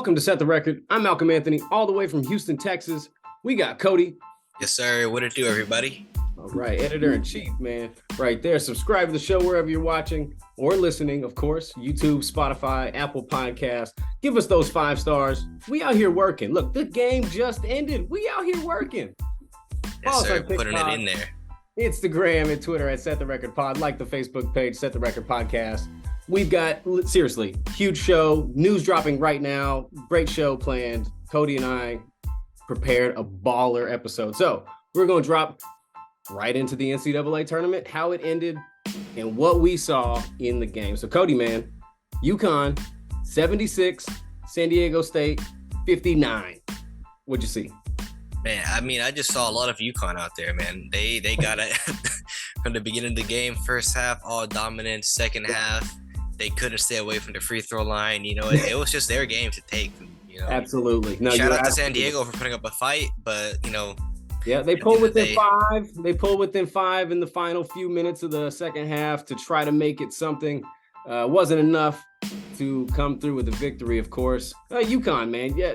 Welcome to Set the Record. I'm Malcolm Anthony, all the way from Houston, Texas. We got Cody. Yes, sir. What it do, everybody? All right, editor-in-chief, man. Right there. Subscribe to the show wherever you're watching or listening, of course. YouTube, Spotify, Apple Podcasts. Give us those 5 stars. We out here working. Look, the game just ended. We out here working. Yes, sir. Putting it in there. Instagram and Twitter at Set the Record Pod. Like the Facebook page, Set the Record Podcast. We've got, seriously, huge show. News dropping right now. Great show planned. Cody and I prepared a baller episode. So we're going to drop right into the NCAA tournament, how it ended, and what we saw in the game. So Cody, man, Uconn, 76, San Diego State, 59. What'd you see? Man, I mean, I just saw a lot of Uconn out there, man. They got it from the beginning of the game. First half, all dominant. Second half, they couldn't stay away from the free throw line. You know, it was just their game to take. You know, absolutely. No, shout out to San Diego for putting up a fight, but you know. Yeah, they pulled within 5. They pulled within 5 in the final few minutes of the second half to try to make it something. Wasn't enough to come through with a victory, of course. Uconn, man, yeah,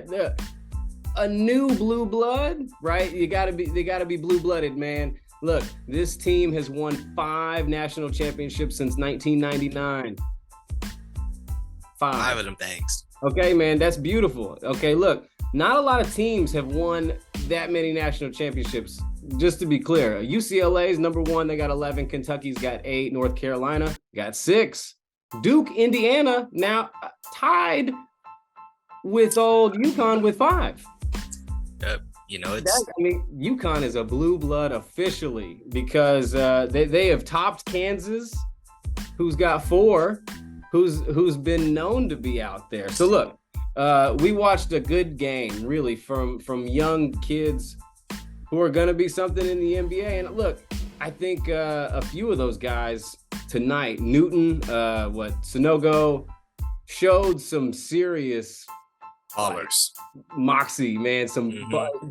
a new blue blood, right? They gotta be blue-blooded, man. Look, this team has won 5 national championships since 1999. 5 of them things. Okay, man, that's beautiful. Okay, look, not a lot of teams have won that many national championships. Just to be clear, UCLA's number 1, they got 11. Kentucky's got 8. North Carolina got 6. Duke, Indiana, now tied with old Uconn with 5. You know, Uconn is a blue blood officially because they have topped Kansas, who's got 4, who's been known to be out there. So look, we watched a good game, really, from young kids who are going to be something in the NBA. And look, I think a few of those guys tonight, Newton, Sanogo, showed some serious ballers, moxie, man, some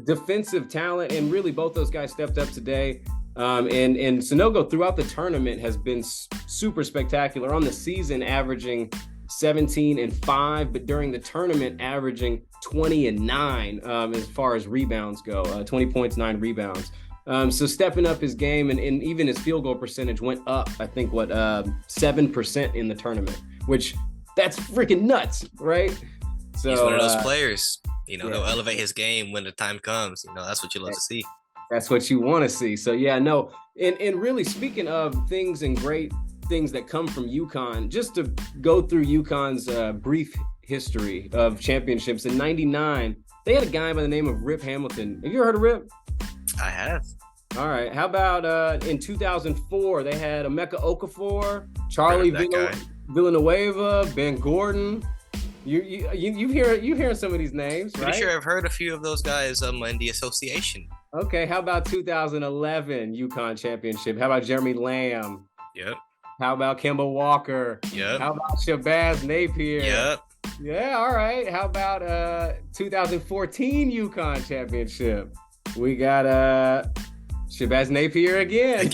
defensive talent, and really both those guys stepped up today. And Sanogo throughout the tournament has been super spectacular. On the season, averaging 17-5, but during the tournament, averaging 20-9 as far as rebounds go. 20 points, 9 rebounds. So stepping up his game, and even his field goal percentage went up, I think, 7% in the tournament, which that's freaking nuts, right? So, he's one of those players, you know, he'll elevate his game when the time comes. You know, that's what you love to see. That's what you want to see. So, yeah, no. And really, speaking of things and great things that come from Uconn, just to go through Uconn's brief history of championships, in 99, they had a guy by the name of Rip Hamilton. Have you ever heard of Rip? I have. All right. How about in 2004, they had Emeka Okafor, Charlie Villanueva, Ben Gordon. You hearing some of these names, right? Pretty sure I've heard a few of those guys in the association. Okay, how about 2011 Uconn championship? How about Jeremy Lamb? Yep. How about Kemba Walker? Yep. How about Shabazz Napier? Yep. Yeah, all right. How about 2014 Uconn championship? We got Shabazz Napier again.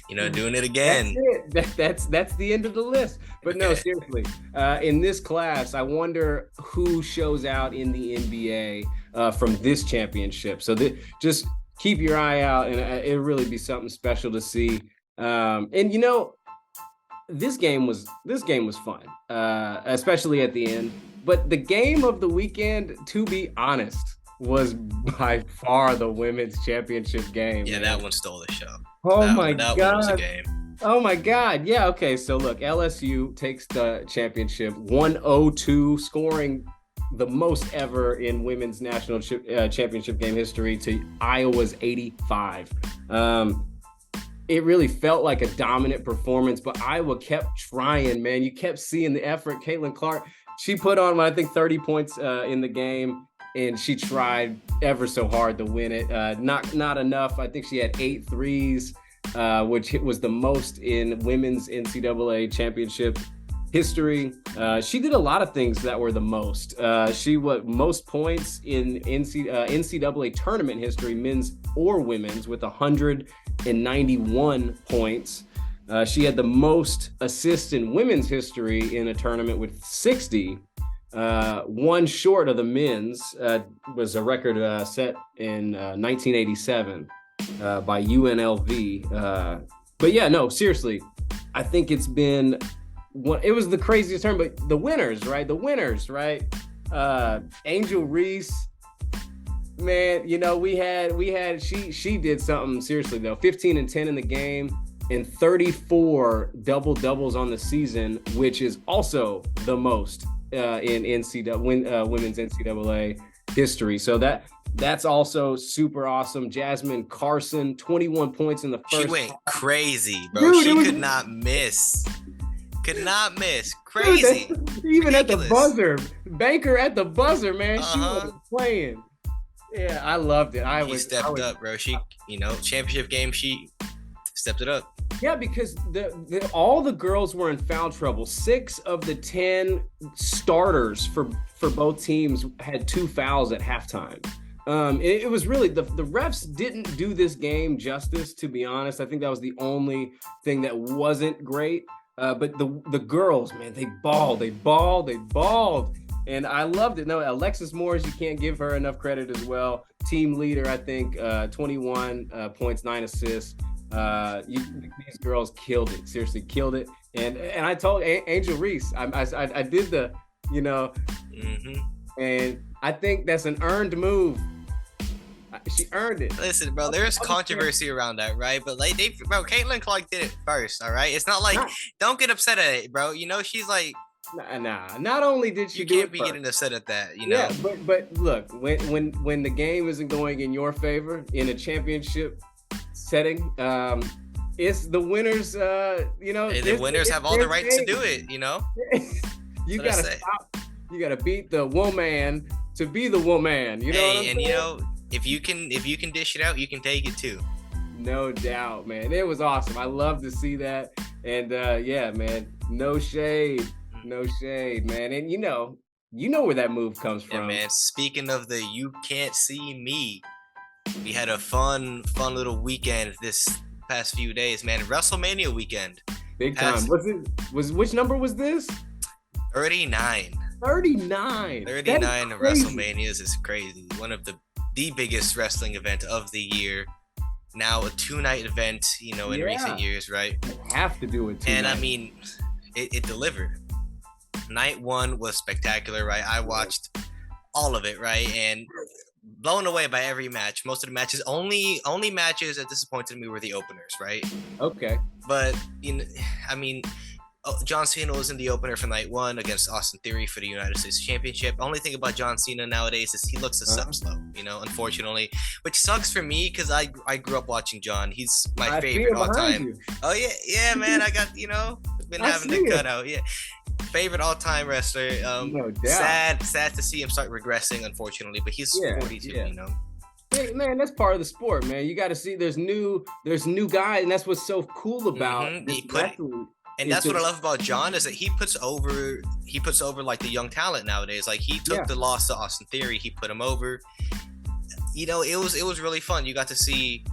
You know, doing it again. That's it. That's the end of the list. But no, seriously, in this class, I wonder who shows out in the NBA from this championship. So just keep your eye out, and it'll really be something special to see. And you know, this game was fun, especially at the end. But the game of the weekend, to be honest, was by far the women's championship game. Yeah, man. That one stole the show. Oh my God. That one was a game. Oh my God. Yeah. Okay. So look, LSU takes the championship 102, scoring the most ever in women's national championship game history to Iowa's 85. It really felt like a dominant performance, but Iowa kept trying, man. You kept seeing the effort. Caitlin Clark, she put on, I think, 30 points in the game, and she tried ever so hard to win it. Not enough. I think she had 8 threes, which was the most in women's NCAA championship history. She did a lot of things that were the most. She most points in NCAA tournament history, men's or women's, with 191 points. She had the most assists in women's history in a tournament with 60. One short of the men's was a record set in 1987 by UNLV. But yeah, no, seriously, I think it's been one. It was the craziest term, but the winners, right? The winners, right? Angel Reese, man, we had she did something seriously though. 15 and 10 in the game and 34 double doubles on the season, which is also the most in women's NCAA history. So that's also super awesome. Jasmine Carson, 21 points in the first. She went crazy, bro. Dude, she could not miss. Could not miss. Crazy. Dude, even ridiculous. At the buzzer, Banker at the buzzer, man. She wasn't playing. Yeah, I loved it. She stepped up, bro. She, championship game, she stepped it up. Yeah, because all the girls were in foul trouble. 6 of the 10 starters for both teams had 2 fouls at halftime. It was really the refs didn't do this game justice, to be honest. I think that was the only thing that wasn't great. But the girls, man, they balled. And I loved it. No, Alexis Morris, you can't give her enough credit as well. Team leader, I think, 21 points, 9 assists. These girls killed it. Seriously, killed it. And I told Angel Reese, I did the, and I think that's an earned move. She earned it. Listen, bro, there's controversy around that, right? But Caitlin Clark did it first, all right? It's not like, don't get upset at it, bro. She's like, Nah. Not only did she do it, you can't be getting upset at that, Yeah, but look, when the game isn't going in your favor in a championship setting, it's the winners. The winners have all the right to do it. You gotta stop. You gotta beat the woman to be the woman. You know what I'm saying? If you can dish it out, you can take it too. No doubt, man. It was awesome. I love to see that. And yeah, man, no shade, man. And you know where that move comes from. Yeah, man. Speaking of the you can't see me, we had a fun little weekend this past few days, man. WrestleMania weekend. Big time. Which number was this? 39. 39. 39 WrestleManias is crazy. One of the biggest wrestling event of the year. Now a 2-night event, in recent years, right? You have to do it too. And I mean, it delivered. Night 1 was spectacular, right? I watched all of it, right? And blown away by every match. Most of the matches, only matches that disappointed me were the openers, right? Okay. But John Cena was in the opener for night 1 against Austin Theory for the United States Championship. Only thing about John Cena nowadays is he looks a step slow, unfortunately, which sucks for me because I grew up watching John. He's my favorite all time. Oh yeah, man. I got been having the cutout. Yeah, favorite all time wrestler. No doubt. Sad to see him start regressing, unfortunately, but he's 42. Hey, man, that's part of the sport, man. You got to see there's new guys, and that's what's so cool about this wrestling. And that's what I love about John is that he puts over like the young talent nowadays. Like he took the loss to Austin Theory, he put him over. It was really fun. You got to see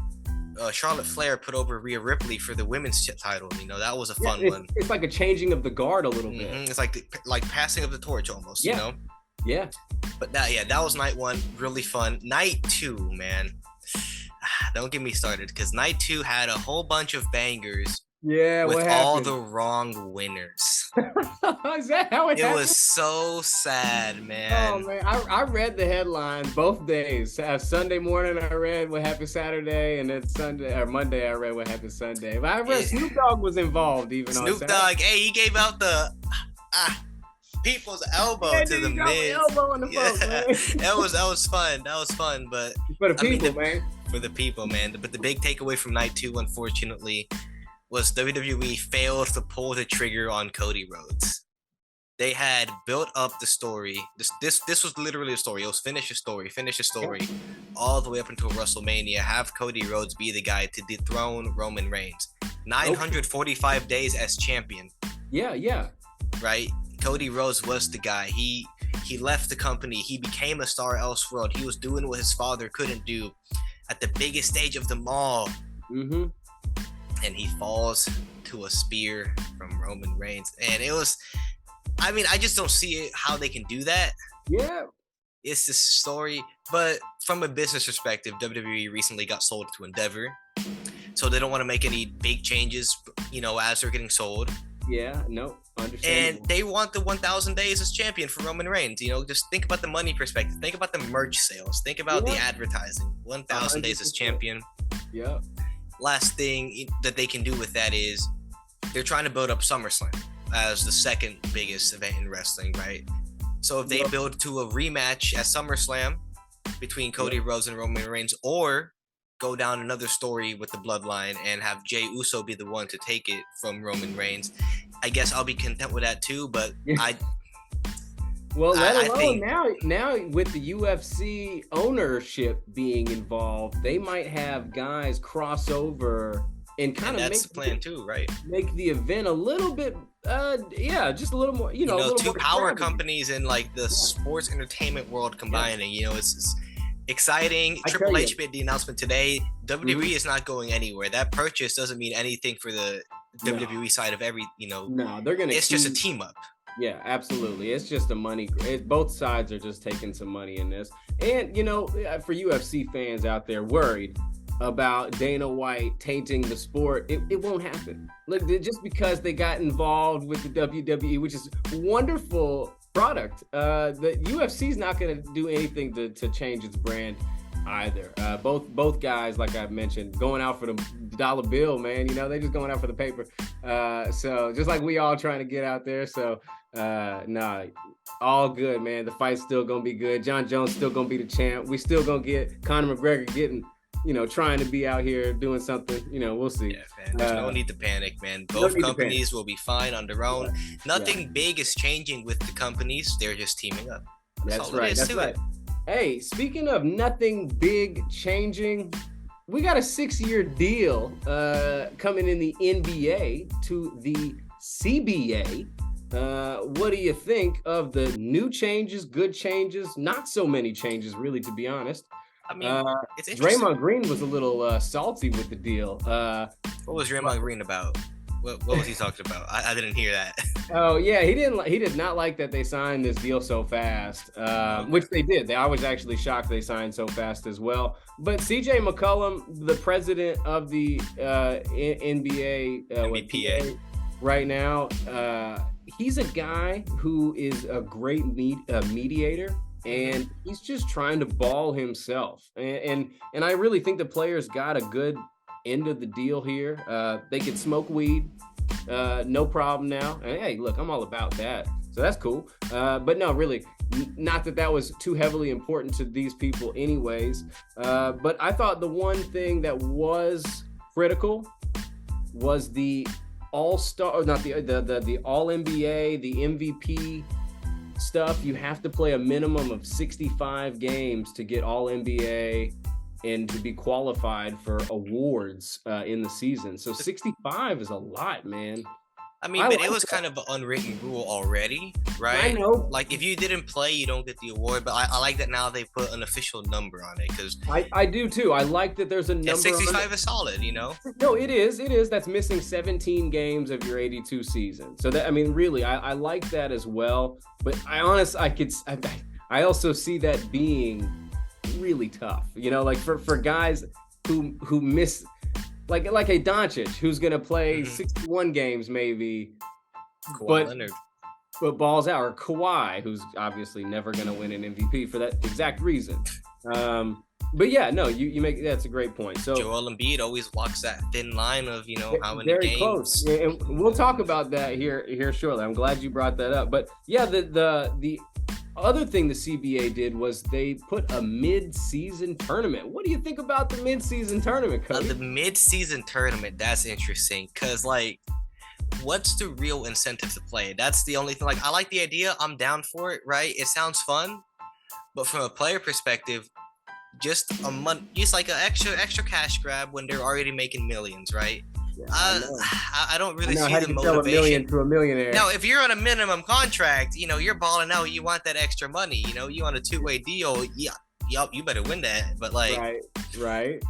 Charlotte Flair put over Rhea Ripley for the women's title. That was a fun one. It's like a changing of the guard a little bit. It's like passing of the torch almost. Yeah. But that was night 1, really fun. Night 2, man. Don't get me started because night 2 had a whole bunch of bangers. Yeah, with all the wrong winners. Is that how it happened? It was so sad, man. Oh man, I read the headline both days. Sunday morning I read what happened Saturday, and then Monday I read what happened Sunday. But I read Snoop Dogg was involved even. Snoop Dogg, hey, he gave out the people's elbow to the Miz. Elbow in the folks, man. That was fun. But for the people, man. For the people, man. But the big takeaway from night 2, unfortunately, was WWE failed to pull the trigger on Cody Rhodes. They had built up the story. This was literally a story. It was finish a story, all the way up until WrestleMania. Have Cody Rhodes be the guy to dethrone Roman Reigns. 945 days as champion. Yeah. Right? Cody Rhodes was the guy. He left the company. He became a star elsewhere. He was doing what his father couldn't do at the biggest stage of them all. Mm-hmm. And he falls to a spear from Roman Reigns. And it was I mean, I just don't see it, how they can do that. Yeah, It's this story, but from a business perspective, WWE recently got sold to Endeavor, so they don't want to make any big changes, as they're getting sold. yeah, no, And understandable. they want the 1,000 days as champion for Roman Reigns. Just think about the money perspective. Think about the merch sales. Think about the Yeah, advertising. 1,000 days as 100%. champion. Yeah, Last thing that they can do with that is they're trying to build up SummerSlam as the second biggest event in wrestling, right? So if they yep, build to a rematch at SummerSlam between Cody yep. Rhodes and Roman Reigns, or go down another story with the bloodline and have Jey Uso be the one to take it from Roman Reigns, I guess I'll be content with that too. But Yeah. I Well, let I, I alone think, now with the UFC ownership being involved, they might have guys cross over and kind and of that's the plan too, right? make the event a little bit yeah, just a little more, a little Two more power extravagant. companies in like the Yeah, sports entertainment world yeah. combining. It's exciting. I tell Triple you. H made the announcement today. Mhm. WWE is not going anywhere. That purchase doesn't mean anything for the No, WWE side of every. no, they're gonna It's just a keep. team up. Yeah, absolutely. It's just a money. Both sides are just taking some money in this. And, for UFC fans out there worried about Dana White tainting the sport, it won't happen. Look, just because they got involved with the WWE, which is a wonderful product, the UFC is not going to do anything to change its brand either. Both guys, like I mentioned, going out for the dollar bill, man. They just going out for the paper. So just like we all trying to get out there. So nah, all good, man. The fight's still gonna be good. John Jones still gonna be the champ. We still gonna get Conor McGregor getting, trying to be out here doing something. We'll see. Yeah, man. There's no need to panic, man. No Both need to panic. companies will be fine on their own. Yeah, yeah. Nothing big is changing with the companies. They're just teaming up. That's That's all it right. is That's to right. it. Hey, speaking of nothing big changing, we got a 6-year deal coming in the NBA to the CBA. What do you think of the new changes, good changes, not so many changes, really, to be honest? I mean, Uh, it's interesting. Draymond Green was a little salty with the deal. What was Draymond Green about? What was he talking about? I didn't hear that. Oh yeah, he did not like that they signed this deal so fast, Okay. which they did. I was actually shocked they signed so fast as well. But CJ McCollum, the president of the NBA, MBPA. right now, he's a guy who is a great mediator, and he's just trying to ball himself. And I really think the players got a good end of the deal here. They could smoke weed, no problem now. And hey, look, I'm all about that. So that's cool. But no, really, not that was too heavily important to these people, anyways. But I thought the one thing that was critical was the all-star, not the all NBA, the MVP stuff. You have to play a minimum of 65 games to get all NBA and to be qualified for awards in the season. So 65 is a lot, man. I mean, I but like it was that. kind of an unwritten rule already, I right? know. Like if you didn't play, you don't get the award. But I like that now they put an official number on it because I do too. I like that there's a number on 65 it. is solid, No, it is. It is. That's missing 17 games of your 82 season. So that, I mean, really, I like that as well. But I also see that being really tough. Like for guys who miss, like a Doncic who's gonna play 61 games maybe, Kawhi but Leonard. balls out, or Kawhi, who's obviously never going to win an MVP for that exact reason. But yeah, no, you make that's a great point. So Joel Embiid always walks that thin line of how many very games. close, and we'll talk about that here shortly. I'm glad you brought that up. But yeah, the other thing the CBA did was they put a mid-season tournament. What do you think about the mid-season tournament, Cody? The mid-season tournament, that's interesting because what's the real incentive to play? That's the only thing. I like the idea. I'm down for it, right? It sounds fun, but from a player perspective, just a month, just like an extra cash grab when they're already making millions, right? Yeah, I don't really how see do the you sell $1 million motivation. to a millionaire? Now, if you're on a minimum contract, you're balling out. You want that extra money. You on a two-way deal. Yeah, you better win that. But right.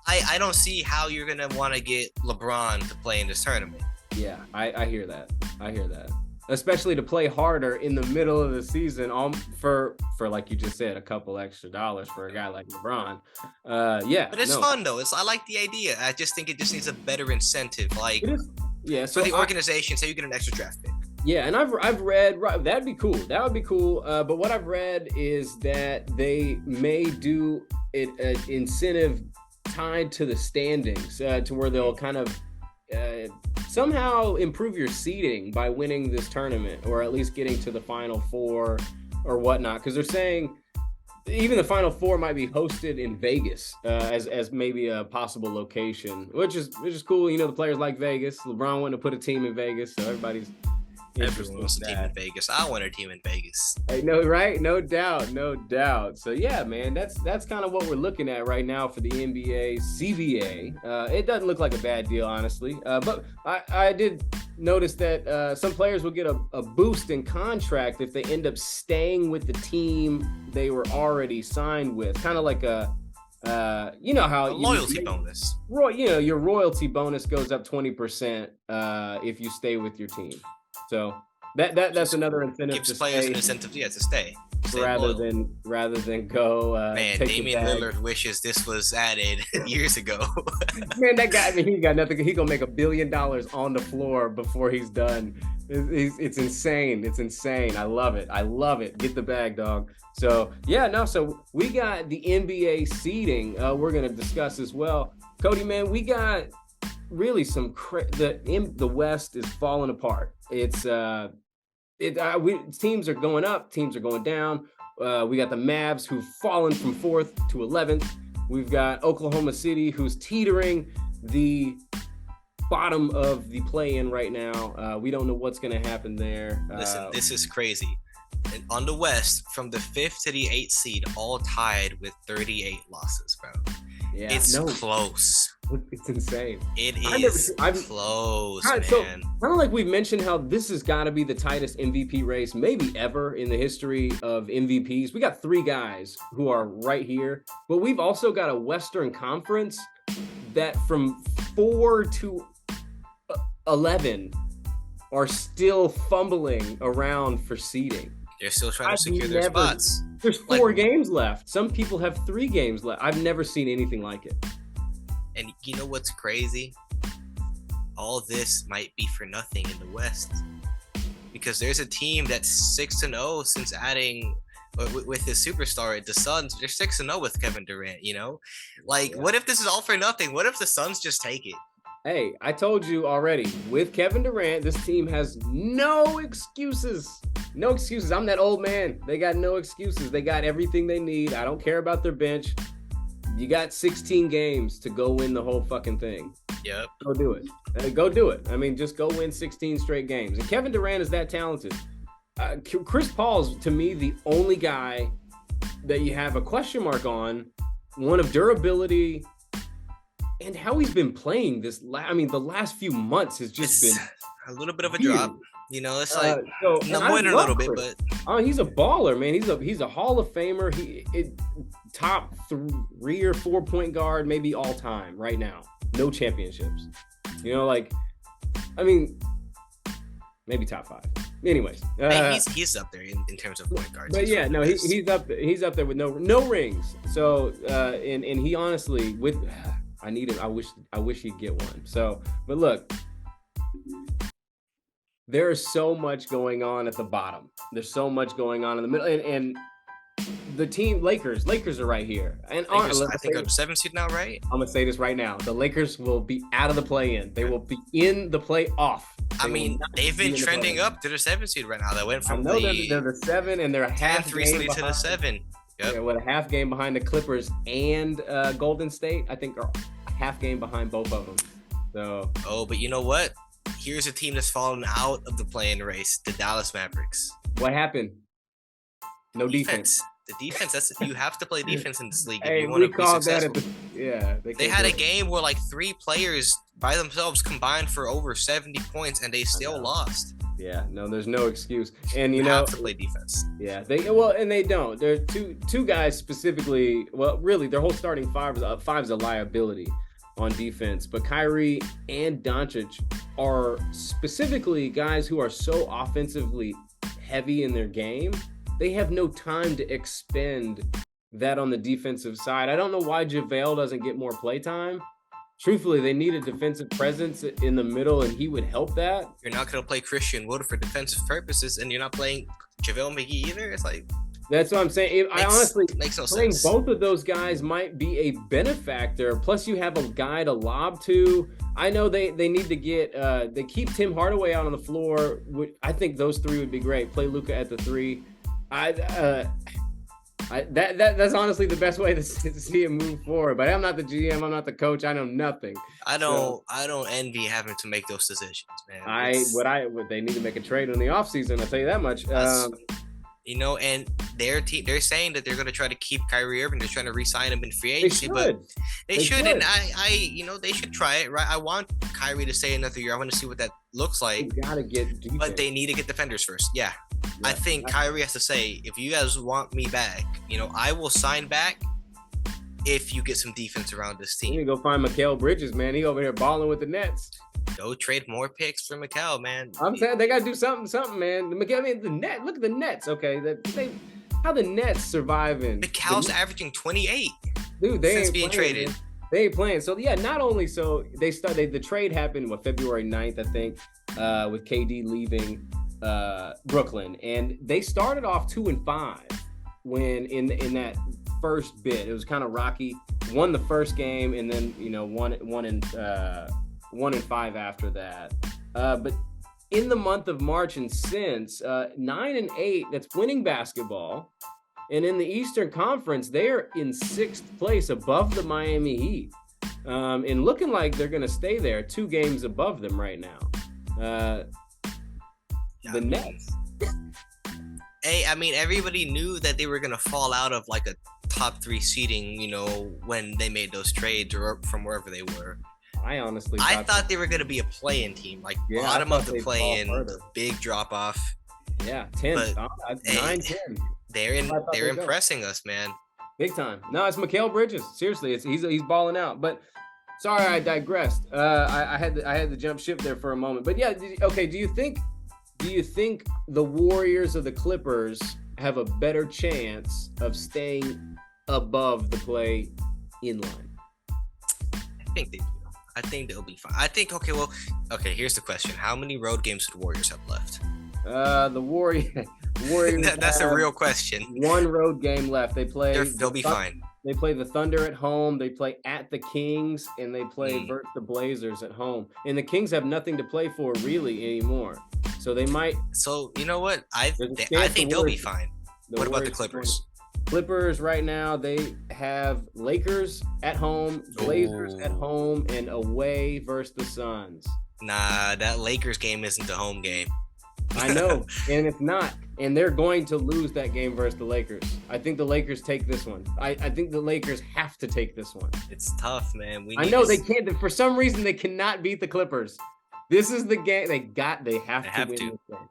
I don't see how you're gonna want to get LeBron to play in this tournament. Yeah, I hear that. especially to play harder in the middle of the season, for like you just said, a couple extra dollars for a guy like LeBron. Yeah, But it's no, fun though. I like the idea. I just think it just needs a better incentive, like it is. Yeah, for so the organization. Say you get an extra draft pick. yeah, and I've read, right, that'd be cool. That would be cool. But what I've read is that they may do it an incentive tied to the standings, to where they'll kind of somehow improve your seeding by winning this tournament, or at least getting to the Final Four or whatnot. Because they're saying even the Final Four might be hosted in Vegas, as maybe a possible location, which is cool. You know, the players like Vegas. LeBron wanted to put a team in Vegas, so everybody's Everyone wants a team in that. Vegas. I want a team in Vegas. I know, right? No doubt, no doubt. So yeah, man, that's kind of what we're looking at right now for the NBA CBA. It doesn't look like a bad deal, honestly. But I did notice that some players will get a boost in contract if they end up staying with the team they were already signed with. Kind of like you know how A loyalty bonus. your royalty bonus goes up 20% if you stay with your team. So that's another incentive Gives to players stay an incentive, yeah, to stay. rather Loyal. than go. Man, take Damian the bag. Lillard wishes this was added years ago. Man, that guy, I mean, he got nothing. He gonna make $1 billion on the floor before he's done. It's insane. It's insane. I love it. I love it. Get the bag, dog. So yeah, no. So we got the NBA seeding. We're gonna discuss as well. Cody, man, we got really the West is falling apart. It's teams are going up, teams are going down. We got the Mavs who've fallen from 4th to 11th. We've got Oklahoma City who's teetering the bottom of the play-in right now. We don't know what's going to happen there. Listen, this is crazy. And on the West, from the 5th to the 8th seed, all tied with 38 losses, bro. Yeah, It's close. It's insane. It I've close, All right, man. so kind of like we've mentioned how this has got to be the tightest MVP race maybe ever in the history of MVPs. We got 3 guys who are right here, but we've also got a Western Conference that from 4 to 11 are still fumbling around for seeding. They're still trying to secure their spots. There's 4 games left. Some people have 3 games left. I've never seen anything like it. And you know what's crazy? All this might be for nothing in the West, because there's a team that's 6-0 since adding with his superstar, the Suns. They're 6-0 with Kevin Durant. You know, like what if this is all for nothing? What if the Suns just take it? Hey, I told you already, with Kevin Durant, this team has no excuses. No excuses. I'm that old man. They got no excuses. They got everything they need. I don't care about their bench. You got 16 games to go win the whole fucking thing. Yep. Go do it. Go do it. I mean, just go win 16 straight games. And Kevin Durant is that talented. Chris Paul's, to me, the only guy that you have a question mark on, one of durability and how he's been playing the last few months has just been a little bit of a weird. drop. You know, it's like not more than a little bit, Chris. but He's a baller, man. He's a Hall of Famer. Top 3 or 4 point guard, maybe all time right now. No championships. You know, like, I mean, maybe top 5. Anyways, hey, he's up there in terms of point guards. But yeah, no, he's up there. He's up there with no rings. So and he honestly I need him. I wish he'd get one. So, but look. There's so much going on at the bottom. There's so much going on in the middle, and the team Lakers are right here. And Lakers, I think are the 7th seed now, right? I'm gonna say this right now: the Lakers will be out of the play-in. They will be in the playoff. I mean, they've been trending up to the 7th seed right now. They went from they're the 7, and they're a half recently game to the 7. Yep. Yeah, with a half game behind the Clippers and Golden State. I think are a half game behind both of them. So. Oh, but you know what? Here's a team that's fallen out of the play-in race: the Dallas Mavericks. What happened? No defense. The defense. You have to play defense in this league hey, if you want to be successful. They had a game where like 3 players by themselves combined for over 70 points, and they still lost. Yeah, no, there's no excuse. And you have to play defense. Yeah, they don't. There are two guys specifically. Well, really, their whole starting five's a liability. on defense, but Kyrie and Doncic are specifically guys who are so offensively heavy in their game. They have no time to expend that on the defensive side. I don't know why JaVale doesn't get more play time. Truthfully, they need a defensive presence in the middle, and he would help that. You're not going to play Christian Wood for defensive purposes, and you're not playing JaVale McGee either. It's like, that's what I'm saying. I honestly makes no playing sense. Both of those guys might be a benefactor. Plus, you have a guy to lob to. I know they need to get they keep Tim Hardaway out on the floor. I think those three would be great. Play Luka at the three. That's honestly the best way to see him move forward. But I'm not the GM. I'm not the coach. I know nothing. I don't envy having to make those decisions, man. They need to make a trade in the offseason. I'll tell you that much. And their team, they're saying that they're going to try to keep Kyrie Irving. They're trying to re-sign him in free agency, but they should. And they should try it, right? I want Kyrie to stay another year. I want to see what that looks like. You gotta get defense. But they need to get defenders first. Yeah. I think Kyrie has to say, if you guys want me back, I will sign back if you get some defense around this team. You go find Mikal Bridges, man. He over here balling with the Nets. Go trade more picks for Mikal, man. I'm saying they gotta do something, man. The net. Look at the Nets. Okay, how the Nets surviving? Mikal's averaging 28. Dude, they since ain't being playing, traded. Man. They ain't playing. So yeah, not only so the trade happened February 9th, I think, with KD leaving Brooklyn, and they started off 2-5 when in that first bit. It was kind of rocky. Won the first game, and then 1-5 after that. But in the month of March and since 9-8, that's winning basketball. And in the Eastern Conference, they're in 6th place above the Miami Heat. And looking like they're going to stay there 2 games above them right now. The Nets. Hey, I mean, everybody knew that they were going to fall out of like a top 3 seeding, when they made those trades or from wherever they were. I thought they were going to be a play-in team, like bottom of the play-in, big drop-off. Yeah, 10, 9, 10. They're impressing us, man. Big time. No, it's Mikal Bridges. Seriously, he's balling out. But sorry, I digressed. I had to jump ship there for a moment. But yeah, okay. Do you think the Warriors or the Clippers have a better chance of staying above the play-in line? I think they do. I think they'll be fine. I think here's the question: how many road games do the Warriors have left? The Warriors. That's a real question. 1 road game left. They'll be fine. They play the Thunder at home. They play at the Kings, and they play versus the Blazers at home. And the Kings have nothing to play for really anymore. So they might. So you know what? I think they'll be fine. What about the Clippers? Clippers right now, they have Lakers at home, Blazers at home, and away versus the Suns. Nah, that Lakers game isn't a home game. I know, and it's not. And they're going to lose that game versus the Lakers. I think the Lakers take this one. I think the Lakers have to take this one. It's tough, man. They can't. For some reason, they cannot beat the Clippers. This is the game they have to win this game.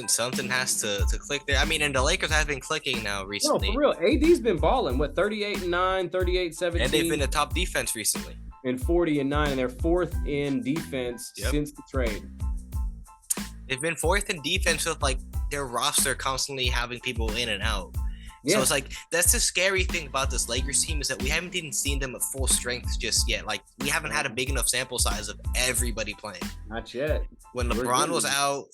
Something has to click there. I mean, and the Lakers have been clicking now recently. No, for real. AD's been balling. 38-9, 38-17. And they've been a top defense recently. And 40-9, and they're 4th in defense since the trade. They've been 4th in defense with like their roster constantly having people in and out. Yeah. So it's like that's the scary thing about this Lakers team is that we haven't even seen them at full strength just yet. Like we haven't had a big enough sample size of everybody playing. Not yet. When LeBron was out,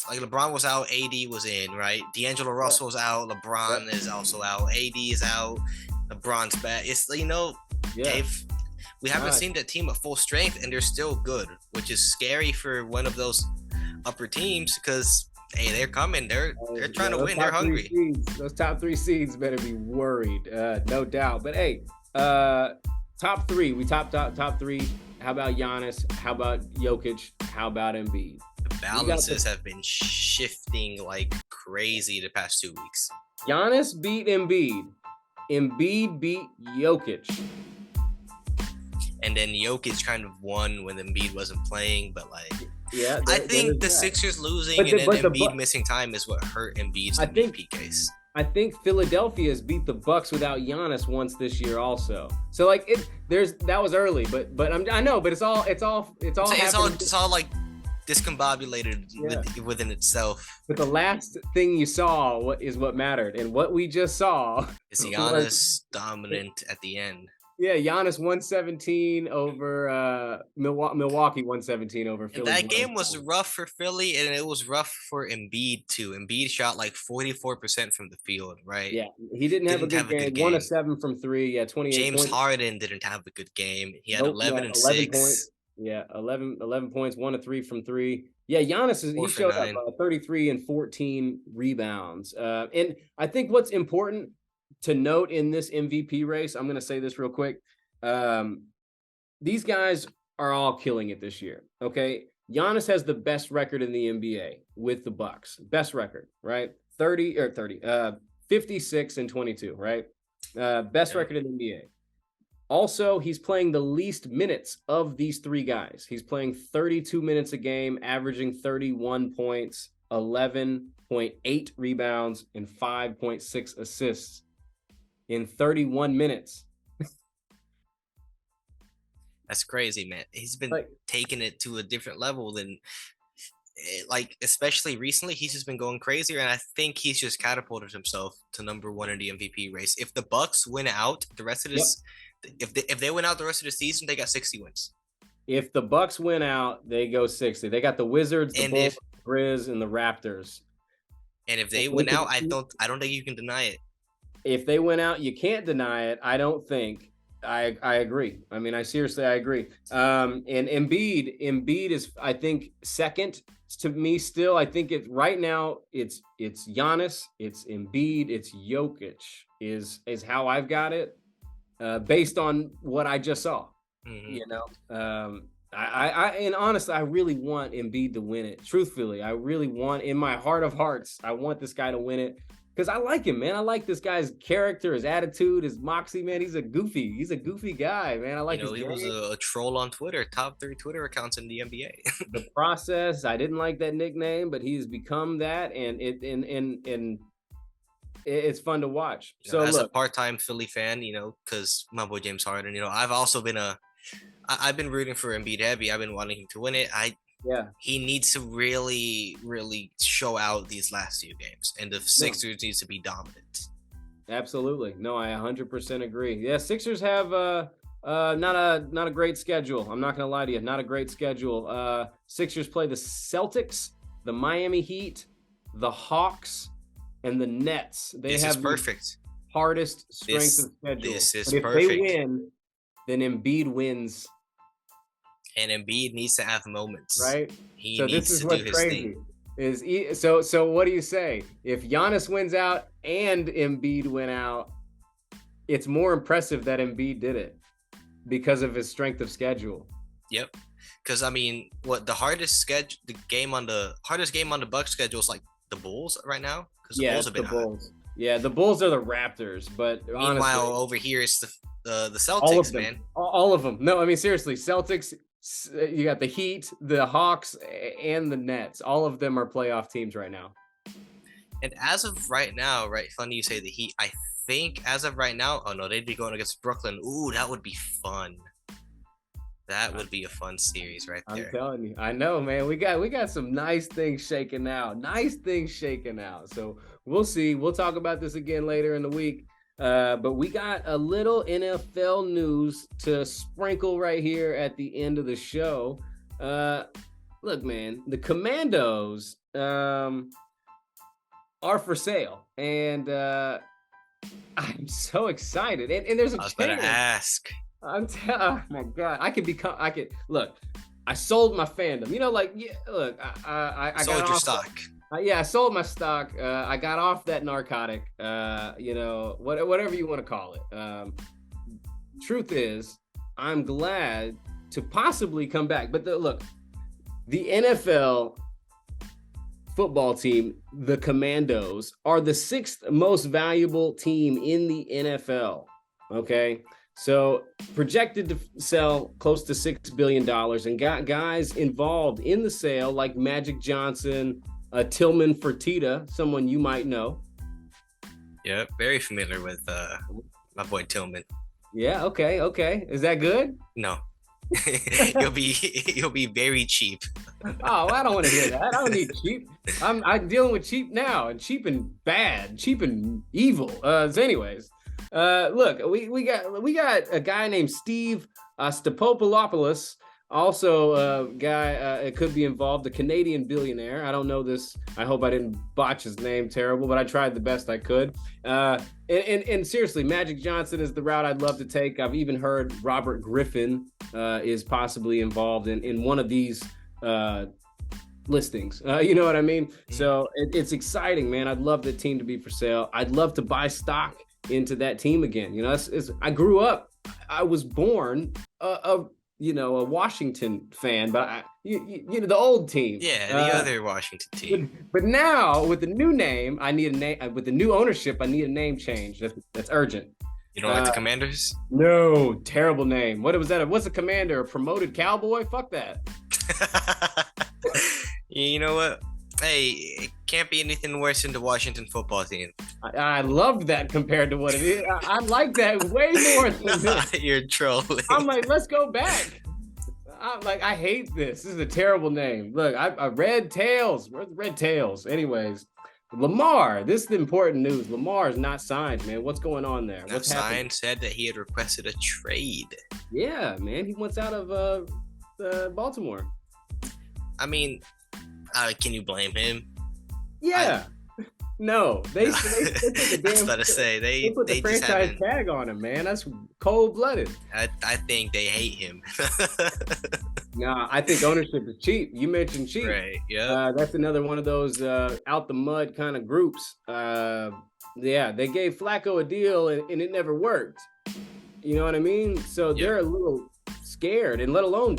like LeBron was out, AD was in, right? D'Angelo Russell was out, LeBron is also out, AD is out, LeBron's back. It's we haven't seen that team at full strength, and they're still good, which is scary for one of those upper teams because they're coming. They're trying to win. They're hungry. Those top 3 seeds better be worried, no doubt. But top 3. We top 3. How about Giannis? How about Jokic? How about Embiid? The balances have been shifting like crazy the past 2 weeks. Giannis beat Embiid. Embiid beat Jokic. And then Jokic kind of won when Embiid wasn't playing, but yeah, I think the Sixers losing and then Embiid missing time is what hurt Embiid's MVP case. I think Philadelphia has beat the Bucks without Giannis once this year also. So like that was early, but I know, but it's all happening. It's all like discombobulated Yeah. within itself. But the last thing you saw what mattered, and what we just saw Is was Giannis dominant at the end? yeah, Giannis 117 over Milwaukee 117 over And Philly's that game was 104. rough for Philly, and it was rough for Embiid too. Embiid shot like 44% from the field, right? Yeah, he didn't have a Didn't good have a good game. 1 of game. 7 from 3. Yeah, 28 James points. Harden didn't have a good game. He had Nope, 11 and 11 points. 6, Yeah, 11 points, 1 of 3 from 3. Yeah, Giannis four he for showed up 9. 33 and 14 rebounds. And I think what's important to note in this MVP race, I'm going to say this real quick. These guys are all killing it this year. Okay, Giannis has the best record in the NBA with the Bucks. Best record, right? 56 and 22, right? Best record in the NBA. Also, he's playing the least minutes of these three guys. He's playing 32 minutes a game, averaging 31 points, 11.8 rebounds, and 5.6 assists in 31 minutes. That's crazy, man. He's been Like, taking it to a different level than like especially recently. He's just been going crazier, and I think he's just catapulted himself to #1 in the MVP race. If the Bucks win out the rest of yep. this, if they win out the rest of the season, they got 60 wins. If the Bucks win out, they go 60. They got the Wizards, the Bulls, the Grizz, and the Raptors. And if they win out, I don't think you can deny it. If they win out, you can't deny it. I don't think. I agree. I mean, I agree. And Embiid is, I think, second to me still. I think right now it's Giannis, it's Embiid, it's Jokic is how I've got it, based on what I just saw. Mm-hmm. You know, and honestly, I really want Embiid to win it. Truthfully, I really want, in my heart of hearts, I want this guy to win it. Because I like him, man. I like this guy's character, his attitude, his moxie, man. He's a goofy guy, man. I like his he was a troll on Twitter, top 3 Twitter accounts in the NBA. The process. I didn't like that nickname, but he's become that, and it's fun to watch. So as a part-time Philly fan, because my boy James Harden, I've also been I've been rooting for Embiid heavy. I've been wanting him to win it. He needs to really, really show out these last few games, and the Sixers needs to be dominant. Absolutely, no, I 100% agree. Yeah, Sixers have not a great schedule. I'm not gonna lie to you, not a great schedule. Sixers play the Celtics, the Miami Heat, the Hawks, and the Nets. This is perfect. Hardest strength of schedule. This is but perfect. If they win, then Embiid wins. And Embiid needs to have moments, right? He so needs this is to what's do his crazy. thing. So what do you say? If Giannis wins out and Embiid went out, it's more impressive that Embiid did it because of his strength of schedule. Yep. Because I mean, the hardest game on the Bucks schedule is like the Bulls right now. Because the Bulls have been hot. Yeah, the Bulls are the Raptors, but meanwhile, honestly, over here it's the Celtics, man. All of them. No, I mean seriously, Celtics. You got the Heat, the Hawks, and the Nets. All of them are playoff teams right now. And as of right now, right? Funny you say the Heat. I think as of right now, oh no, they'd be going against Brooklyn. Ooh, that would be fun. That would be a fun series right there. I'm telling you, I know, man. We got some nice things shaking out. So we'll see. We'll talk about this again later in the week. But we got a little NFL news to sprinkle right here at the end of the show. Look, man, the Commandos are for sale, and I'm so excited. And there's a chance. I was gonna ask. Oh my God, look. I sold my fandom. I sold your stock. I sold my stock. I got off that narcotic. Whatever you want to call it. Truth is, I'm glad to possibly come back. But look, the NFL football team, the Commandos, are the 6th most valuable team in the NFL. Okay. So projected to sell close to $6 billion, and got guys involved in the sale like Magic Johnson, Tillman Fertitta, someone you might know. Yep, very familiar with my boy Tillman. Yeah, okay, okay. Is that good? No, you'll be very cheap. Oh, I don't want to hear that. I don't need cheap. I'm dealing with cheap now, and cheap and bad, cheap and evil. So anyways, look, we got a guy named Steve Stapopoulos. Also, a guy it could be involved, a Canadian billionaire. I don't know this. I hope I didn't botch his name terrible, but I tried the best I could. And seriously, Magic Johnson is the route I'd love to take. I've even heard Robert Griffin is possibly involved in one of these listings. You know what I mean? So it's exciting, man. I'd love the team to be for sale. I'd love to buy stock into that team again. You know, I grew up. I was born a Washington fan, but you know the old team. Yeah, the other Washington team. But now with the new name, I need a name. With the new ownership, I need a name change. That's urgent. You don't like the Commanders? No, terrible name. What was that? What's a commander? A promoted cowboy? Fuck that. You know what? Hey, it can't be anything worse than the Washington football team. I love that compared to what it is. I like that way more than this. You're trolling. I'm like, let's go back. I'm like, I hate this. This is a terrible name. Look, I Red Tails. Where's the Red Tails? Anyways, Lamar. This is the important news. Lamar is not signed, man. What's going on there? Not signed. Said that he had requested a trade. Yeah, man. He wants out of Baltimore. I mean, can you blame him? Yeah. No, they put the damn. I was about to say they put the franchise tag on him, man. That's cold blooded. I think they hate him. Nah, I think ownership is cheap. You mentioned cheap, right? Yeah, that's another one of those out the mud kind of groups. Yeah, they gave Flacco a deal and it never worked. You know what I mean? So they're a little scared, and let alone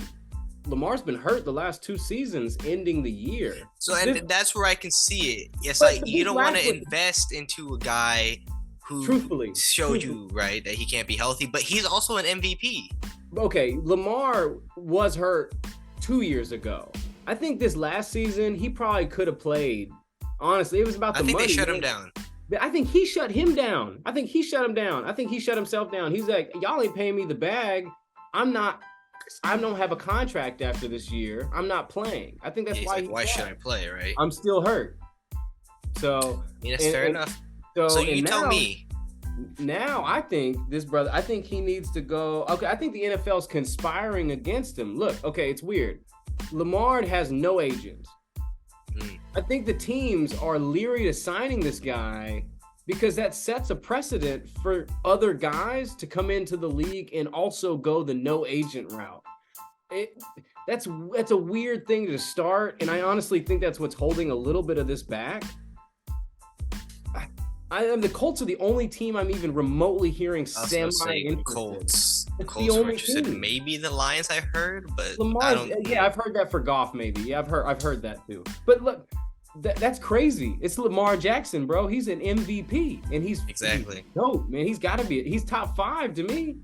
Lamar's been hurt the last 2 seasons, ending the year. So, and that's where I can see it. It's like you don't want to invest into a guy who showed you right that he can't be healthy, but he's also an MVP. Okay, Lamar was hurt 2 years ago. I think this last season he probably could have played. Honestly, it was about the money. I think they shut him down. I think he shut him down. I think he shut him down. I think he shut himself down. He's like, y'all ain't paying me the bag. I don't have a contract after this year. I'm not playing. I think that's why should I play, right? I'm still hurt. So that's fair enough. So you tell me. Now I think I think he needs to go. Okay, I think the NFL's conspiring against him. Look, okay, it's weird. Lamar has no agent. I think the teams are leery to signing this guy because that sets a precedent for other guys to come into the league and also go the no agent route. That's a weird thing to start, and I honestly think that's what's holding a little bit of this back. The Colts are the only team I'm even remotely hearing semi-interested. Colts were interested. Team. Maybe the Lions I heard, but I don't. Yeah, I've heard that for Goff. Maybe. Yeah, I've heard that too. But look. That's crazy. It's Lamar Jackson, bro. He's an MVP, and he's dope, man. He's got to be. He's top 5 to me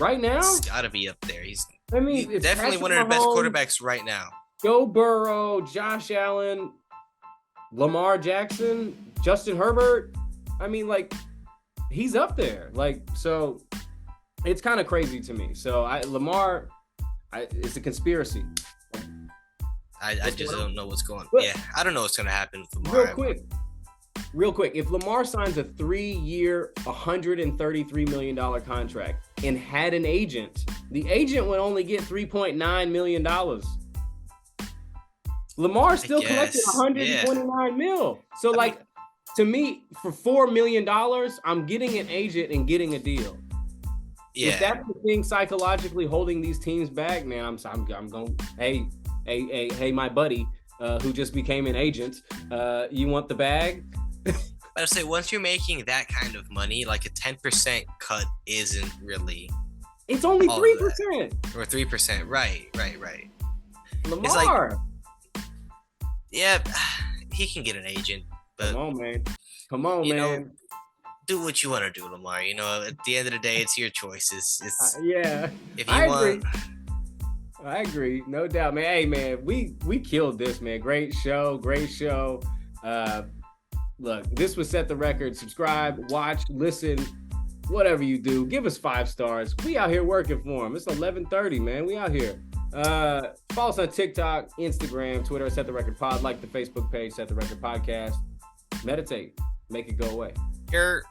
right now. He's got to be up there. He's definitely one of the best quarterbacks right now. Joe Burrow, Josh Allen, Lamar Jackson, Justin Herbert. I mean, like, he's up there. Like, so it's kind of crazy to me. So Lamar, it's a conspiracy. I just don't know what's going on. Yeah, I don't know what's going to happen with Lamar. Real quick. If Lamar signs a 3-year, $133 million contract and had an agent, the agent would only get $3.9 million. Lamar still collected $129 mil. So, to me, for $4 million, I'm getting an agent and getting a deal. Yeah. If that's the thing psychologically holding these teams back, man, I'm going, hey, my buddy who just became an agent, you want the bag? I'd say once you're making that kind of money, like a 10% cut isn't really. It's only 3%. Or 3%. Right. Lamar. Yeah, he can get an agent. But, Come on, man. Do what you want to do, Lamar. You know, at the end of the day, it's your choices. Yeah. If you want. I agree, no doubt, man. Hey, man, we killed this, man. Great show. Look, this was Set the Record. Subscribe, watch, listen, whatever you do. Give us 5 stars. We out here working for them. It's 11:30, man. We out here. Follow us on TikTok, Instagram, Twitter, Set the Record Pod. Like the Facebook page, Set the Record Podcast. Meditate. Make it go away. You're